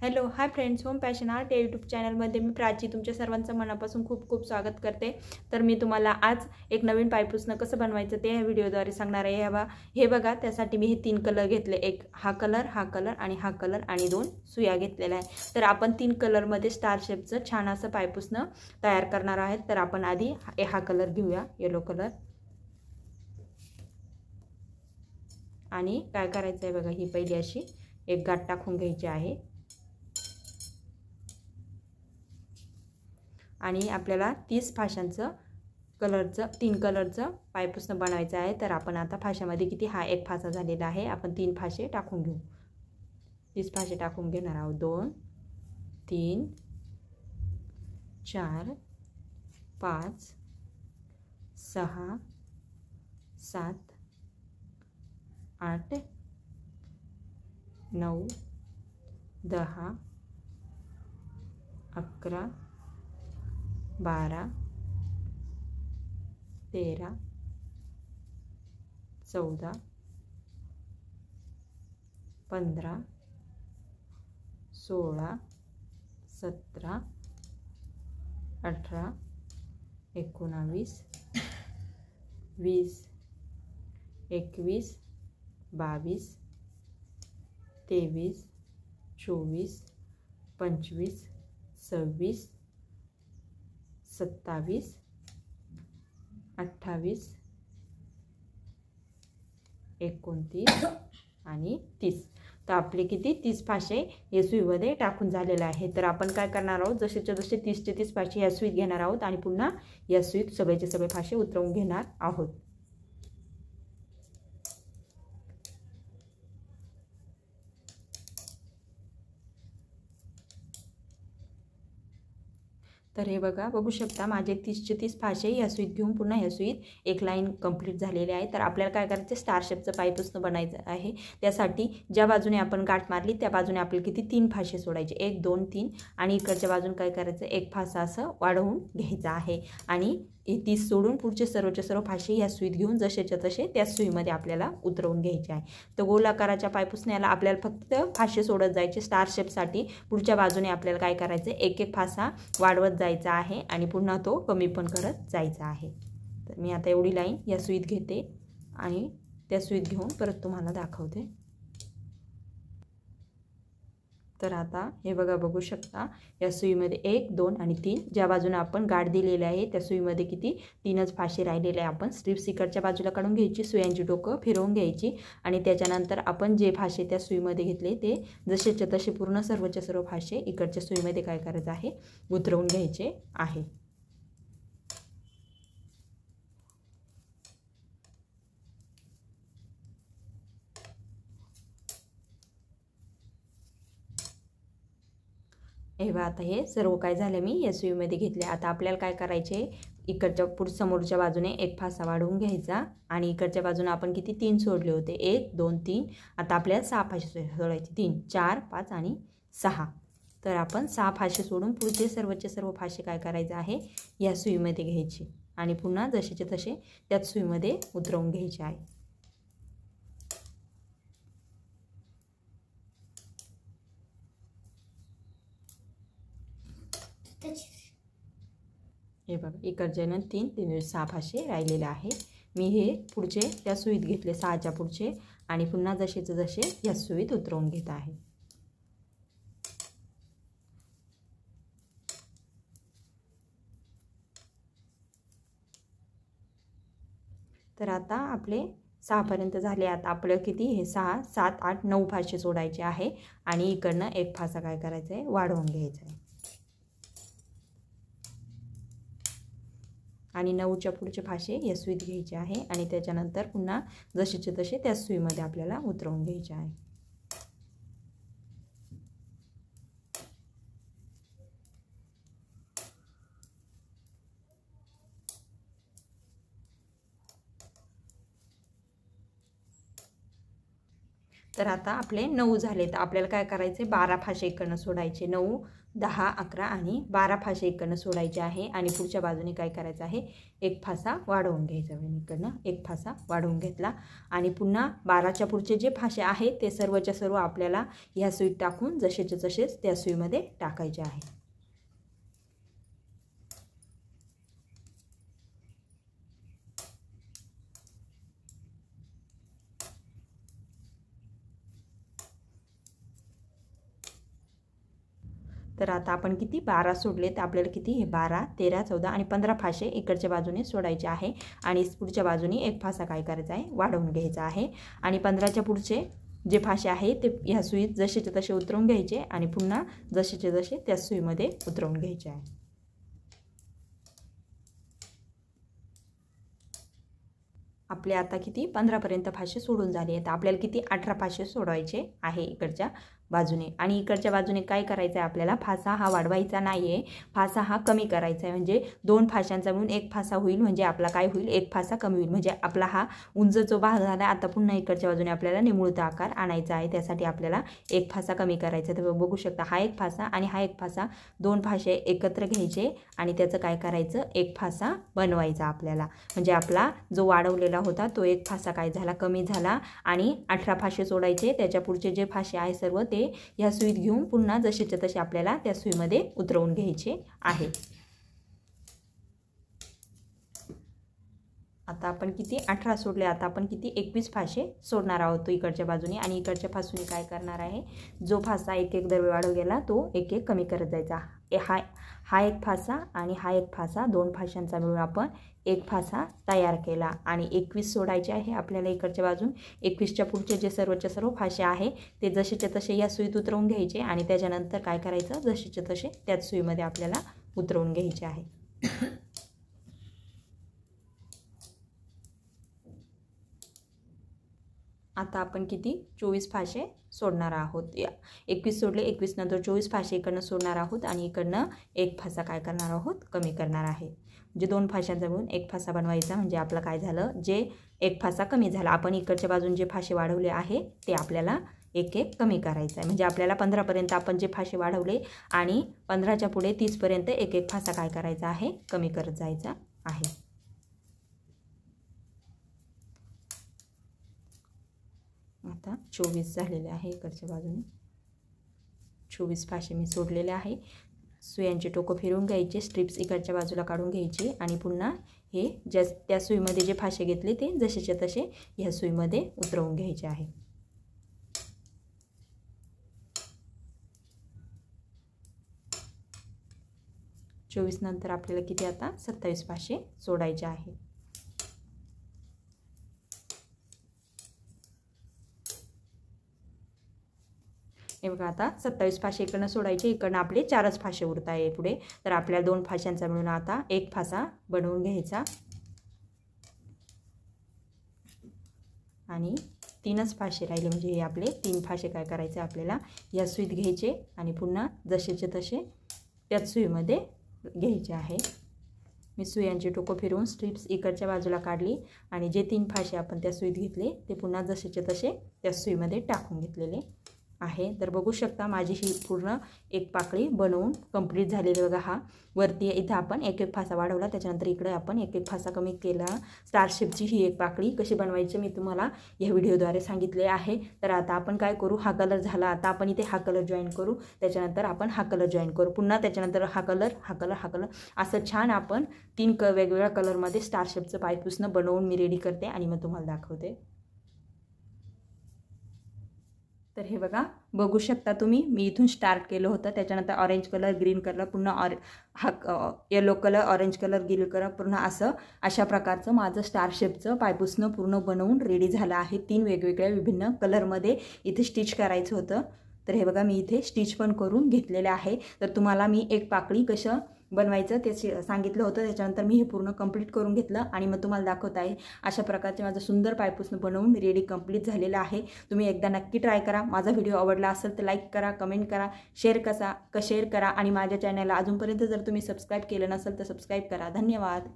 Hello hi friends, home passion art या YouTube चॅनलमध्ये मी प्राची तुमच्या सर्वांचं मनापासून खूप खूप स्वागत करते। तर मी तुम्हाला आज एक नवीन पायपुसणं कसं बनवायचं ते या व्हिडिओद्वारे सांगणार आहे। हे बघा, त्यासाठी मी हे 3 कलर घेतले, एक हा कलर आणि हा कलर आणि 2 सुया घेतलेल्या आहे। तर आपण 3 कलरमध्ये स्टार शेपचं छान असं पायपुसणं तयार करणार आहेत। तर आपण आधी हा कलर घेऊया, येलो कलर। आणि काय करायचं आहे बघा, ही पहिली अशी एक गाठ टाकून घ्यायची आहे आणि आपल्याला 30 फाशांचं कलरचं 3 कलरचं पायपुसणं बनवायचं आहे। तर आपण आता फाशामध्ये किती, हा एक फासा झालेला आहे, आपण 3 फाशे टाकून घेऊ। 30 फाशे टाकून घेणार आहोत। 2 3 4 5 6 7 8 9 10 11 12 13 14 15 16 17 18 19 20 21 22 23 24 25 26 27 28 29 आणि 30। तर आपले किती 30 फाशे या सुईमध्ये टाकून झालेले आहे। तर आपण काय करणार आहोत, जसेच्या जसे 30चे 30 फाशे या सुईत घेणार आहोत आणि पुन्हा या सुईत सगळेचे सगळे फाशे उतरवून घेणार आहोत। तर हे बघा, बघू शकता माझे 30चे 30 फाशे या सुईत घेऊन पुन्हा या सुईत एक लाईन कंप्लीट झालेली आहे। तर आपल्याला काय करायचं, स्टार शेपचं पायपुसणं बनायचं आहे। त्यासाठी ज्या बाजूने आपण गाठ मारली त्या बाजूने आपल्याला किती 3 फाशे सोडायचे, 1 2 3 आणि इकडच्या बाजून काय करायचं, एक फासा असं वाढवून घ्यायचा आहे आणि 30 सोडून पुढचे सर्वचे सर्व फाशे या सुईत घेऊन जसेच्या तसे त्या सुईमध्ये आपल्याला उतरवून घ्यायचे आहे। तर गोलाकाराच्या पायपुसण्याला आपल्याला फक्त फाशे सोडत जायचे। स्टार शेपसाठी पुढच्या बाजूने आपल्याला काय करायचं, एक एक फासा वाढवत जायचा आहे आणि पुन्हा तो कमी पण करत जायचा आहे। तर मी आता एवढी लाईन या सुईत घेते आणि त्या सुईत घेऊन परत तुम्हाला दाखवते। तर आता हे बघा, बघू शकता या सुईमध्ये 1 2 आणि 3 ज्या बाजूने आपण गाठ दिलेली आहे त्या सुईमध्ये किती 3च फाशे राहिलेले आहे। आपण स्ट्रिप्स इकडच्या बाजूला काढून घ्यायची, सुयांची टोकं फिरवून घ्यायची आणि त्याच्यानंतर आपण जे फाशे त्या सुईमध्ये घेतले ते जसेच्या तसे पूर्ण सर्वच्या सर्व फाशे इकडच्या सुईमध्ये काय करायचं आहे, उतरवून घ्यायचे आहे। हे बघा, आता हे सर्व काय झालं मी या सुईमध्ये घेतले। आता आपल्याला काय करायचे, इकडच्या समोरच्या बाजूने एक फासा वाढवून घ्यायचा आणि इकडच्या बाजूने आपण किती 3 सोडले होते, 1 2 3। आता आपल्याला 6 फाशे सोडायचे, 3 4 5 आणि 6। तर आपण 6 फाशे सोडून पुढचे सर्वचे सर्व फाशे काय करायचे आहे, या सुईमध्ये घ्यायचे आणि पुन्हा जसेचे तसे त्याच सुईमध्ये उतरवून घ्यायचे आहे। हे बघा, इकडच्यानं 3 3 6 फाशे राहिलेले आहे। मी हे पुढचे त्या सुईत घेतले, 6च्या पुढचे आणि पुन्हा जसेचे जसे या सुईत उतरवून घेत आहे। तर आता आपले 6 पर्यंत झाले। आता आपल्याला किती हे 6 7 8 9 फाशे सोडायचे आहे आणि इकडनं एक फासा काय करायचा आहे, वाढवून घ्यायचा आहे आणि 9च्या पुढचे फाशे या सुईत घ्यायचे आहे आणि त्याच्यानंतर पुन्हा जसेचे तसे त्या सुईमध्ये आपल्याला उतरवून घ्यायचे आहे। तर आता आपले 9 झाले. तर आपल्याला काय करायचे, 12 फासे इकडनं सोडायचे. 9, 10, 11 आणि 12 फासे इकडनं सोडायचे आहे. आणि पुढच्या बाजूने काय करायचं आहे, एक फासा वाढवून घ्यायचा. इकडनं एक फासा वाढवून घेतला आणि पुन्हा 12च्या पुढचे जे फासे आहेत ते सर्वच्या सर्व आपल्याला ह्या सुईत टाकून जसेच्या तसेच त्या सुईमध्ये टाकायचे आहे. तर आता आपण किती 12 सोडले, तर आपल्याला किती हे 12, 13, 14 आणि 15 फासे इकडच्या बाजूने सोडायचे आहे. आणि पुढच्या बाजूने एक फासा काय करायचा आहे, वाढवून घ्यायचा आहे. आणि 15च्या पुढचे जे फासे आहे ते ह्या सुईत जसेचे तसे उतरवून घ्यायचे आणि पुन्हा जसेचे तसे त्या सुईमध्ये उतरवून घ्यायचे आहे. आपले आता किती 15पर्यंत फासे सोडून झाले आहेत. आपल्याला किती 18 फासे सोडवायचे आहे इकडच्या बाजूने. आणि इकडच्या बाजूने काय करायचं आहे, आपल्याला फासा हा वाढवायचा नाही आहे, फासा हा कमी करायचा आहे. म्हणजे 2 फाशांचा मिळून एक फासा होईल, म्हणजे आपला काय होईल, एक फासा कमी होईल. म्हणजे आपला हा उंच जो भाग झाला, आता पुन्हा इकडच्या बाजूने आपल्याला निमुळता आकार आणायचा आहे. त्यासाठी आपल्याला एक फासा कमी करायचा. तर बघू शकता, हा एक फासा आणि हा एक फासा, 2 फासे एकत्र घ्यायचे आणि त्याचं काय करायचं, एक फासा बनवायचा आपल्याला. म्हणजे आपला जो वाढवलेला होता तो एक फासा काय झाला, कमी झाला. आणि 18 फासे सोडायचे. त्याच्या पुढचे जे फासे आहे सर्व ते या सुईत घेऊन पुन्हा जसेच्या तसे आपल्याला त्या सुईमध्ये उतरवून घ्यायचे आहे. आता आपण किती 18 सोडले, आता आपण किती 21 फासे सोडणार आहोत इकडच्या बाजूने. आणि इकडच्या फासूने काय करणार आहे, जो फासा एक एक दरवे वाढव गेला तो एक एक कमी करत जायचा. हा एक फासा आणि हा एक फासा, 2 फाशांचा मिळून आपण एक फासा तयार केला. आणि 21 सोडायचे आहे आपल्याला इकडच्या बाजून. 21च्या पुढचे जे सर्वच्या सर्व फासे आहे ते जसेच्या तसे या सुईत उतरवून घ्यायचे आणि त्याच्यानंतर काय करायचं, जसेच्या तसे त्याच सुईमध्ये आपल्याला उतरवून घ्यायचे आहे. आता आपण किती 24 फासे सोडणार आहोत. 21 सोडले, 21 नंतर 24 फासे इकडनं सोडणार आहोत आणि इकडनं एक फासा काय करणार आहोत, कमी करणार आहे. म्हणजे 2 फाशांचा मिळून एक फासा बनवायचा. म्हणजे आपलं काय झालं, जे एक फासा कमी झाला, आपण इकडच्या बाजून जे फासे वाढवले आहे ते आपल्याला एक एक कमी करायचं आहे. म्हणजे आपल्याला 15पर्यंत आपण जे फासे वाढवले आणि 15च्या पुढे 30पर्यंत एक एक फासा काय करायचा आहे, कमी करत जायचा आहे. आता 24 झालेले आहे इकडच्या बाजूने. 24 फासे मी सोडलेले आहे. सुयांचे टोकं फिरवून घ्यायचे, स्ट्रिप्स इकडच्या बाजूला काढून घ्यायचे आणि पुन्हा हे त्या सुईमध्ये जे फासे घेतले ते जसेच्या तसे ह्या सुईमध्ये उतरवून घ्यायचे आहे. चोवीस नंतर आपल्याला किती आता 27 फासे सोडायचे आहे. हे बघा, आता 27 फासे इकडनं सोडायचे. इकडनं आपले 4च फासे उरत आहे पुढे. तर आपल्याला 2 फाशांचा मिळून आता एक फासा बनवून घ्यायचा आणि 3च फासे राहिले. म्हणजे हे आपले 3 फासे काय करायचे, आपल्याला या सुईत घ्यायचे आणि पुन्हा जसेचे तसे त्याच सुईमध्ये घ्यायचे आहे. मी सुयांची टोकं फिरवून स्ट्रिप्स इकडच्या बाजूला काढली आणि जे 3 फासे आपण त्या सुईत घेतले ते पुन्हा जसेचे तसे त्या सुईमध्ये टाकून घेतलेले आहे. तर बघू शकता माझी ही पूर्ण एक पाकळी बनवून कंप्लीट झालेली. बघा, हा वरती इथं आपण एक एक फासा वाढवला, त्याच्यानंतर इकडे आपण एक एक फासा कमी केला. स्टार शेपची ही एक पाकळी कशी बनवायची मी तुम्हाला या व्हिडिओद्वारे सांगितले आहे. तर आता आपण काय करू, हा कलर झाला, आता आपण इथे हा कलर जॉईन करू, त्याच्यानंतर आपण हा कलर जॉईन करू, पुन्हा त्याच्यानंतर हा कलर असं छान आपण 3 वेगवेगळ्या कलरमध्ये स्टार शेपचं पायपुसणं बनवून मी रेडी करते आणि मग तुम्हाला दाखवते. तर हे बघा, बघू शकता तुम्ही, मी इथून स्टार्ट केलं होतं, त्याच्यानंतर ऑरेंज कलर, ग्रीन कलर, पुन्हा yellow colour, orange colour, green colour, पुन्हा अशा प्रकारचं माझं स्टार शेपचं पायपुसणं पूर्ण बनवून रेडी झालं आहे. 3 वेगवेगळ्या विभिन्न कलरमध्ये इथे स्टिच करायचं होतं. तर हे बघा, मी इथे स्टिच पण करून घेतलेले आहे. तर तुम्हाला मी एक पाकळी कसं बनवायचं ते सांगितलं होतं, त्याच्यानंतर मी हे पूर्ण कंप्लीट करून घेतलं आणि मग तुम्हाला दाखवत आहे. अशा प्रकारचे माझं सुंदर पायपुसणं बनवून रेडी कंप्लीट झालेलं आहे. तुम्ही एकदा नक्की ट्राय करा. माझा व्हिडिओ आवडला असेल तर लाईक करा, कमेंट करा, शेअर करा आणि माझ्या चॅनलला अजूनपर्यंत जर तुम्ही सबस्क्राईब केलं नसेल तर सबस्क्राईब करा. धन्यवाद.